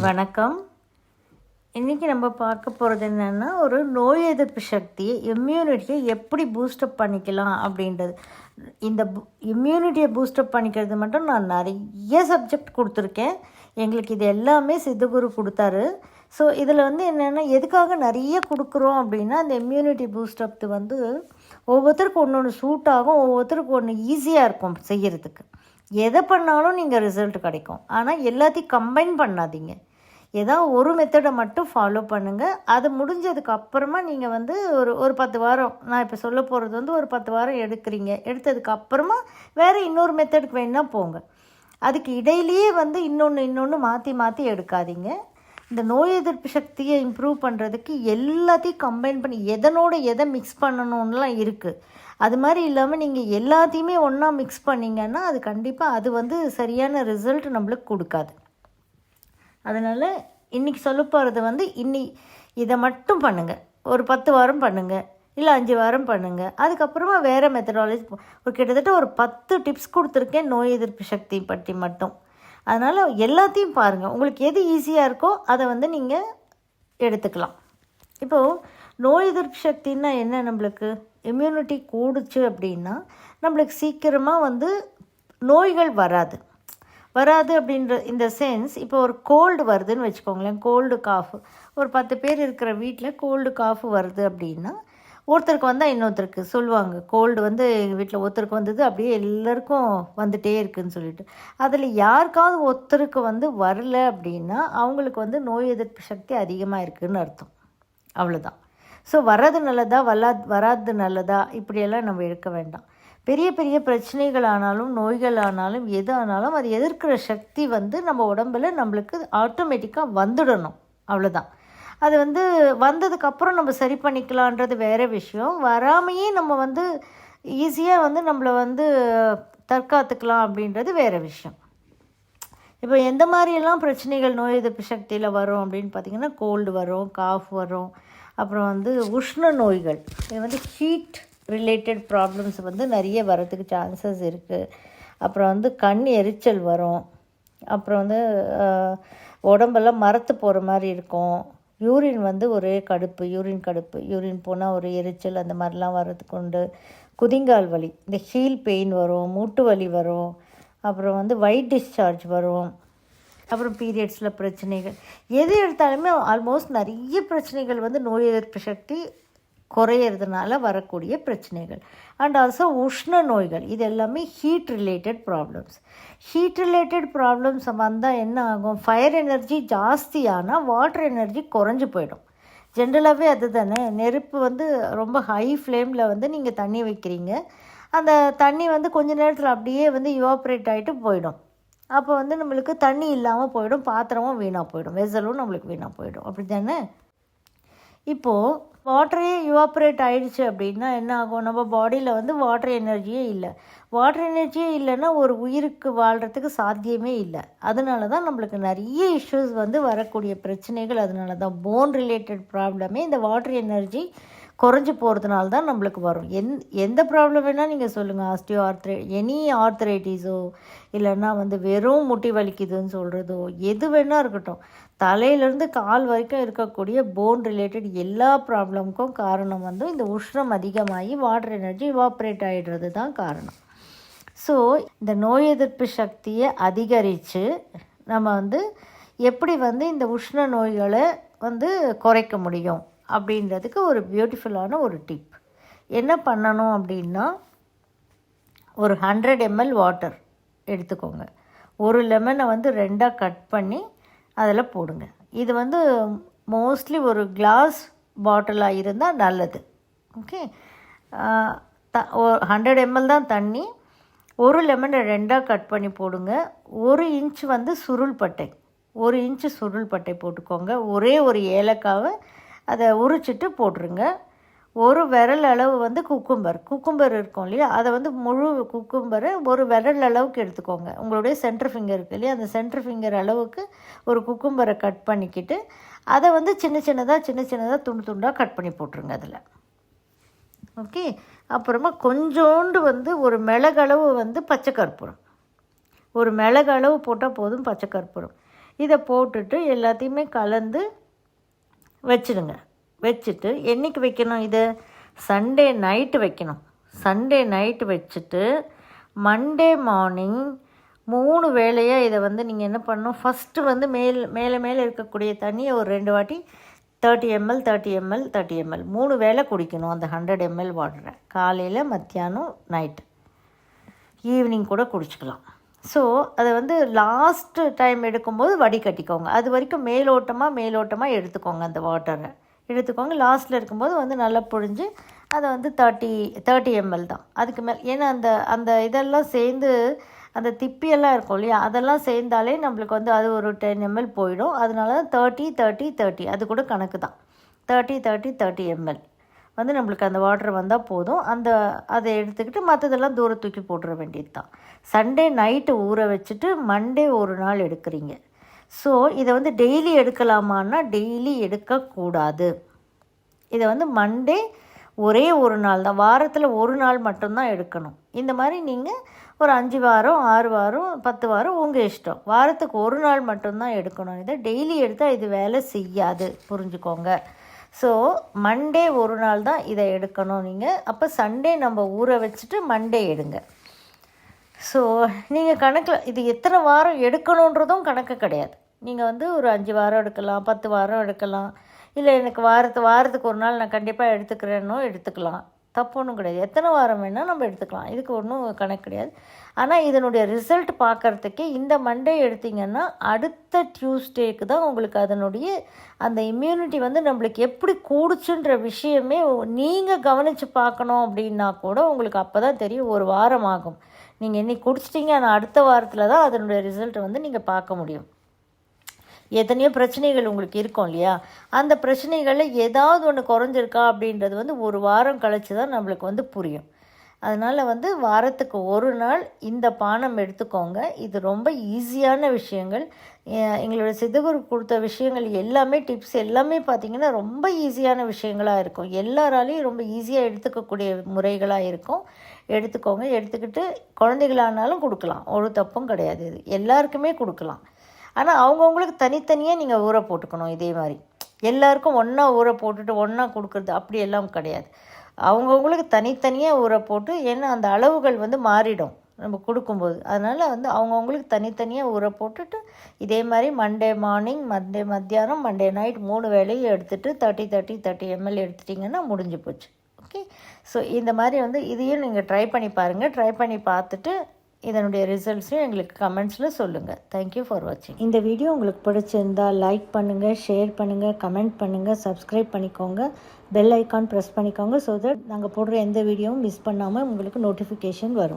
வணக்கம். இன்றைக்கி நம்ம பார்க்க போகிறது என்னென்னா, ஒரு நோய் எதிர்ப்பு சக்தியை இம்யூனிட்டியை எப்படி பூஸ்டப் பண்ணிக்கலாம் அப்படின்றது. இந்த இம்யூனிட்டியை பூஸ்டப் பண்ணிக்கிறது மட்டும் நான் நிறைய சப்ஜெக்ட் கொடுத்துருக்கேன். எங்களுக்கு இது எல்லாமே சித்தகுரு கொடுத்தாரு. ஸோ இதில் என்னென்னா, எதுக்காக நிறைய கொடுக்குறோம் அப்படின்னா, அந்த இம்யூனிட்டி பூஸ்டப் ஒவ்வொருத்தருக்கு ஒன்று ஒன்று சூட் ஆகும், ஒவ்வொருத்தருக்கு ஒன்று ஈஸியாக இருக்கும் செய்கிறதுக்கு. எதை பண்ணாலும் நீங்கள் ரிசல்ட் கிடைக்கும். ஆனால் எல்லாத்தையும் கம்பைன் பண்ணாதீங்க. ஏதாவது ஒரு மெத்தடை மட்டும் ஃபாலோ பண்ணுங்கள். அது முடிஞ்சதுக்கு அப்புறமா நீங்கள் ஒரு 10 வாரம், நான் இப்போ சொல்ல போகிறது ஒரு 10 வாரம் எடுக்கிறீங்க. எடுத்ததுக்கு அப்புறமா வேறு இன்னொரு மெத்தடுக்கு வேணால் போங்க. அதுக்கு இடையிலேயே இன்னொன்று மாற்றி மாற்றி எடுக்காதீங்க. இந்த நோய் எதிர்ப்பு சக்தியை இம்ப்ரூவ் பண்ணுறதுக்கு எல்லாத்தையும் கம்பைன் பண்ணி எதனோட எதை மிக்ஸ் பண்ணணும்லாம் இருக்குது. அது மாதிரி இல்லாமல் நீங்கள் எல்லாத்தையுமே ஒன்றா மிக்ஸ் பண்ணிங்கன்னா அது கண்டிப்பாக அது சரியான ரிசல்ட் நம்மளுக்கு கொடுக்காது. அதனால் இன்றைக்கி சொல்ல போகிறது இதை மட்டும் பண்ணுங்கள். ஒரு 10 வாரம் பண்ணுங்கள், இல்லை 5 வாரம் பண்ணுங்கள். அதுக்கப்புறமா வேறு மெத்தடாலஜி கிட்டத்தட்ட ஒரு 10 டிப்ஸ் கொடுத்துருக்கேன் நோய் எதிர்ப்பு சக்தி பற்றி மட்டும். அதனால் எல்லாத்தையும் பாருங்கள். உங்களுக்கு எது ஈஸியாக இருக்கோ அதை நீங்கள் எடுத்துக்கலாம். இப்போது நோய் எதிர்ப்பு சக்தின்னா என்ன? நம்மளுக்கு இம்யூனிட்டி கூடுச்சு அப்படின்னா நம்மளுக்கு சீக்கிரமாக நோய்கள் வராது அப்படின்ற இந்த சென்ஸ். இப்போ ஒரு கோல்டு வருதுன்னு வச்சுக்கோங்களேன், கோல்டு காஃபு. ஒரு 10 பேர் இருக்கிற வீட்டில் கோல்டு காஃபு வருது அப்படின்னா, ஒருத்தருக்கு வந்தால் இன்னொருத்தருக்கு சொல்லுவாங்க, கோல்டு எங்கள் வீட்டில் ஒருத்தருக்கு வந்தது அப்படியே எல்லாருக்கும் வந்துகிட்டே இருக்குதுன்னு சொல்லிட்டு. அதில் யாருக்காவது ஒருத்தருக்கு வரல அப்படின்னா அவங்களுக்கு நோய் எதிர்ப்பு சக்தி அதிகமாக இருக்குதுன்னு அர்த்தம். அவ்வளோதான். ஸோ வர்றது நல்லதா வராது நல்லதா இப்படியெல்லாம் நம்ம எடுக்க வேண்டாம். பெரிய பெரிய பிரச்சனைகள் ஆனாலும் நோய்கள் ஆனாலும் எது ஆனாலும் அது எதிர்க்கிற சக்தி நம்ம உடம்பில் நம்மளுக்கு ஆட்டோமேட்டிக்காக வந்துடணும். அவ்வளோதான். அது வந்ததுக்கப்புறம் நம்ம சரி பண்ணிக்கலான்றது வேறு விஷயம். வராமையே நம்ம ஈஸியாக நம்மளை தற்காத்துக்கலாம் அப்படின்றது வேறு விஷயம். இப்போ எந்த மாதிரியெல்லாம் பிரச்சனைகள் நோய் எதிர்ப்பு சக்தியில் வரும் அப்படின்னு பார்த்திங்கன்னா, கோல்டு வரும், காஃப் வரும், அப்புறம் உஷ்ண நோய்கள். இது ஹீட் ரிலேட்டட் ப்ராப்ளம்ஸ் நிறைய வரத்துக்கு சான்சஸ் இருக்குது. அப்புறம் கண் எரிச்சல் வரும். அப்புறம் உடம்பெல்லாம் மரத்து போகிற மாதிரி இருக்கும். யூரின் ஒரே கடுப்பு, யூரின் போனால் ஒரு எரிச்சல், அந்த மாதிரிலாம் வர்றதுக்கு உண்டு. குதிங்கால் வலி, இந்த ஹீல் பெயின் வரும், மூட்டு வலி வரும். அப்புறம் ஒயிட் டிஸ்சார்ஜ் வரும். அப்புறம் பீரியட்ஸில் பிரச்சனைகள். எது எடுத்தாலுமே ஆல்மோஸ்ட் நிறைய பிரச்சனைகள் நோய் எதிர்ப்பு சக்தி குறையிறதுனால வரக்கூடிய பிரச்சனைகள். அண்ட் ஆல்சோ உஷ்ண நோய்கள். இது எல்லாமே heat related problems. Heat related problems வந்தால் என்ன ஆகும்? ஃபயர் எனர்ஜி ஜாஸ்தியானால் வாட்டர் எனர்ஜி குறைஞ்சி போயிடும். ஜென்ரலாகவே அது தானே. நெருப்பு ரொம்ப ஹை ஃப்ளேமில் நீங்கள் தண்ணி வைக்கிறீங்க. அந்த தண்ணி கொஞ்ச நேரத்தில் அப்படியே இவாப்ரேட் ஆகிட்டு போயிடும். அப்போ நம்மளுக்கு தண்ணி இல்லாமல் போயிடும், பாத்திரமும் வீணாக போயிடும், வெசலும் நம்மளுக்கு வீணாக போயிடும். அப்படி தானே? இப்போது வாட்டரே இவாப்ரேட் ஆகிடுச்சு அப்படின்னா என்ன ஆகும்? நம்ம பாடியில் வாட்டர் எனர்ஜியே இல்லை. வாட்டர் எனர்ஜியே இல்லைன்னா ஒரு உயிருக்கு வாழ்கிறதுக்கு சாத்தியமே இல்லை. அதனால தான் நம்மளுக்கு நிறைய இஷ்யூஸ் வரக்கூடிய பிரச்சனைகள். அதனால தான் போன் ரிலேட்டட் ப்ராப்ளமே இந்த வாட்டர் எனர்ஜி குறைஞ்சி போகிறதுனால தான் நம்மளுக்கு வரும். எந்த ப்ராப்ளம் வேணால் நீங்கள் சொல்லுங்கள். எனி ஆர்த்ரைட்டிஸோ இல்லைன்னா வெறும் முட்டி வலிக்குதுன்னு சொல்கிறதோ எது வேணால் இருக்கட்டும், தலையிலேருந்து கால் வரைக்கும் இருக்கக்கூடிய போன் ரிலேட்டட் எல்லா ப்ராப்ளமுக்கும் காரணம் இந்த உஷ்ணம் அதிகமாகி வாட்டர் எனர்ஜி இவாப்ரேட் ஆகிடுறது தான் காரணம். ஸோ இந்த நோய் எதிர்ப்பு சக்தியை அதிகரித்து நம்ம எப்படி இந்த உஷ்ண நோய்களை குறைக்க முடியும் அப்படின்றதுக்கு ஒரு பியூட்டிஃபுல்லான ஒரு டிப். என்ன பண்ணணும் அப்படின்னா, ஒரு 100 ml வாட்டர் எடுத்துக்கோங்க. ஒரு லெமனை 2ஆக கட் பண்ணி அதில் போடுங்க. இது மோஸ்ட்லி ஒரு கிளாஸ் பாட்டிலாக இருந்தால் நல்லது. ஓகே. 100 ml தான் தண்ணி. ஒரு லெமனை 2ஆக கட் பண்ணி போடுங்க. 1 இன்ச் சுருள் பட்டை, 1 இன்ச்சு சுருள் பட்டை போட்டுக்கோங்க. ஒரே ஒரு ஏலக்காவை அதை உரிச்சிட்டு போட்டுருங்க. ஒரு விரல் அளவு குக்கும்பர் இருக்கும் இல்லையா, அதை முழு குக்கும்பரை ஒரு விரல் அளவுக்கு எடுத்துக்கோங்க. உங்களுடைய சென்டர் ஃபிங்கர் இருக்குது இல்லையா, அந்த சென்டர் ஃபிங்கர் அளவுக்கு ஒரு குக்கும்பரை கட் பண்ணிக்கிட்டு அதை சின்ன சின்னதாக துண்டு துண்டாக கட் பண்ணி போட்டுருங்க அதில். ஓகே. அப்புறமா கொஞ்சோண்டு ஒரு மிளகளவு பச்சை கற்பூரம், ஒரு மிளகு அளவு போட்டால் போதும் பச்சை கற்பூரம். இதை போட்டுட்டு எல்லாத்தையுமே கலந்து வச்சுடுங்க. வச்சுட்டு என்றைக்கு வைக்கணும், இதை சண்டே நைட்டு வைக்கணும். சண்டே நைட்டு வச்சுட்டு மண்டே மார்னிங் 3 வேளையாக இதை வந்து நீங்கள் என்ன பண்ணணும், ஃபஸ்ட்டு வந்து மேலே இருக்கக்கூடிய தண்ணியை ஒரு 2 வாட்டி 30 ml 30 ml 30 ml 3 வேளை குடிக்கணும். அந்த 100 ml வாட்டரை காலையில், மத்தியானம், நைட்டு, ஈவினிங் கூட குடிச்சிக்கலாம். ஸோ அதை வந்து லாஸ்ட்டு டைம் எடுக்கும்போது வடிகட்டிக்கோங்க. அது வரைக்கும் மேலோட்டமாக எடுத்துக்கோங்க. அந்த வாட்டரை எடுத்துக்கோங்க. லாஸ்ட்டில் இருக்கும்போது வந்து நல்லா புழிஞ்சு அதை வந்து 30 ml தான். அதுக்கு மேலே ஏன்னா அந்த இதெல்லாம் சேர்ந்து அந்த திப்பியெல்லாம் இருக்கும் இல்லையா, அதெல்லாம் சேர்ந்தாலே நம்மளுக்கு வந்து அது ஒரு 10 ml போயிடும். அதனால தான் 30 30 30 அது கூட கணக்கு தான். 30 30 30 ml வந்து நம்மளுக்கு அந்த வாட்டர் வந்தால் போதும். அதை எடுத்துக்கிட்டு மற்றதெல்லாம் தூர தூக்கி போட்டுற வேண்டியது தான். சண்டே நைட்டு ஊற வச்சுட்டு மண்டே ஒரு நாள் எடுக்கிறீங்க. ஸோ இதை வந்து டெய்லி எடுக்கலாமான்னா டெய்லி எடுக்கக்கூடாது. இதை வந்து மண்டே ஒரே ஒரு நாள் தான், வாரத்தில் ஒரு நாள் மட்டும்தான் எடுக்கணும். இந்த மாதிரி நீங்கள் ஒரு 5 வாரம் 6 வாரம் 10 வாரம் உங்கள் இஷ்டம். வாரத்துக்கு ஒரு நாள் மட்டும்தான் எடுக்கணும். இதை டெய்லி எடுத்தால் இது வேலை செய்யாது, புரிஞ்சுக்கோங்க. ஸோ மண்டே ஒரு நாள் தான் இதை எடுக்கணும் நீங்கள். அப்போ சண்டே நம்ம ஊற வச்சுட்டு மண்டே எடுங்க. ஸோ நீங்கள் கணக்கில் இது எத்தனை வாரம் எடுக்கணுன்றதும் கணக்கு கிடையாது. நீங்கள் வந்து ஒரு 5 வாரம் எடுக்கலாம், 10 வாரம் எடுக்கலாம், இல்லை எனக்கு வாரத்துக்கு ஒரு நாள் நான் கண்டிப்பாக எடுத்துக்கிறேன்னோ எடுத்துக்கலாம். தப்பு ஒன்றும் கிடையாது. எத்தனை வாரம் வேணால் நம்ம எடுத்துக்கலாம். இதுக்கு ஒன்றும் கணக்கு கிடையாது. ஆனால் இதனுடைய ரிசல்ட் பார்க்குறதுக்கே இந்த மண்டே எடுத்திங்கன்னா அடுத்த டியூஸ்டேக்கு தான் உங்களுக்கு அதனுடைய அந்த இம்யூனிட்டி வந்து நம்மளுக்கு எப்படி கூடுச்சுன்ற விஷயமே நீங்கள் கவனித்து பார்க்கணும். அப்படின்னா கூட உங்களுக்கு அப்போ தான் தெரியும். ஒரு வாரம் ஆகும். நீங்கள் இன்னைக்கு குடிச்சிட்டிங்க, ஆனால் அடுத்த வாரத்தில் தான் அதனுடைய ரிசல்ட்டை வந்து நீங்கள் பார்க்க முடியும். எத்தனையோ பிரச்சனைகள் உங்களுக்கு இருக்கும் இல்லையா, அந்த பிரச்சனைகளில் ஏதாவது ஒன்று குறைஞ்சிருக்கா அப்படின்றது வந்து ஒரு வாரம் கழித்து தான் நம்மளுக்கு வந்து புரியும். அதனால் வந்து வாரத்துக்கு ஒரு நாள் இந்த பானம் எடுத்துக்கோங்க. இது ரொம்ப ஈஸியான விஷயங்கள். எங்களோட சித்தகுரு கொடுத்த விஷயங்கள் எல்லாமே, டிப்ஸ் எல்லாமே பார்த்திங்கன்னா ரொம்ப ஈஸியான விஷயங்களாக இருக்கும். எல்லாராலையும் ரொம்ப ஈஸியாக எடுத்துக்கக்கூடிய முறைகளாக இருக்கும். எடுத்துக்கோங்க. எடுத்துக்கிட்டு குழந்தைகளானாலும் கொடுக்கலாம், ஒரு தப்பும் கிடையாது. இது எல்லாருக்குமே கொடுக்கலாம். ஆனால் அவங்கவுங்களுக்கு தனித்தனியாக நீங்கள் ஊற போட்டுக்கணும். இதே மாதிரி எல்லாருக்கும் ஒன்றா ஊற போட்டுட்டு ஒன்றா கொடுக்குறது அப்படியெல்லாம் கிடையாது. அவங்கவுங்களுக்கு தனித்தனியாக ஊற போட்டு, ஏன்னா அந்த அளவுகள் வந்து மாறிடும் நம்ம கொடுக்கும்போது. அதனால் வந்து அவங்கவுங்களுக்கு தனித்தனியாக ஊற போட்டுட்டு இதே மாதிரி மண்டே மார்னிங், மண்டே மத்தியானம், மண்டே நைட் 3 வேளையும் எடுத்துகிட்டு 30 30 30 ml எடுத்துட்டிங்கன்னா முடிஞ்சு போச்சு. ஓகே. ஸோ இந்த மாதிரி வந்து இதையும் நீங்கள் ட்ரை பண்ணி பாருங்கள். ட்ரை பண்ணி பார்த்துட்டு இதனுடைய ரிசல்ட்ஸையும் எங்களுக்கு கமெண்ட்ஸில் சொல்லுங்கள். தேங்க்யூ ஃபார் வாட்சிங். இந்த வீடியோ உங்களுக்கு பிடிச்சிருந்தால் லைக் பண்ணுங்கள், ஷேர் பண்ணுங்கள், கமெண்ட் பண்ணுங்கள், சப்ஸ்கிரைப் பண்ணிக்கோங்க, பெல் ஐக்கான் ப்ரெஸ் பண்ணிக்கோங்க. ஸோ தட் நாங்கள் போடுற எந்த வீடியோவும் மிஸ் பண்ணாமல் உங்களுக்கு நோட்டிஃபிகேஷன் வரும்.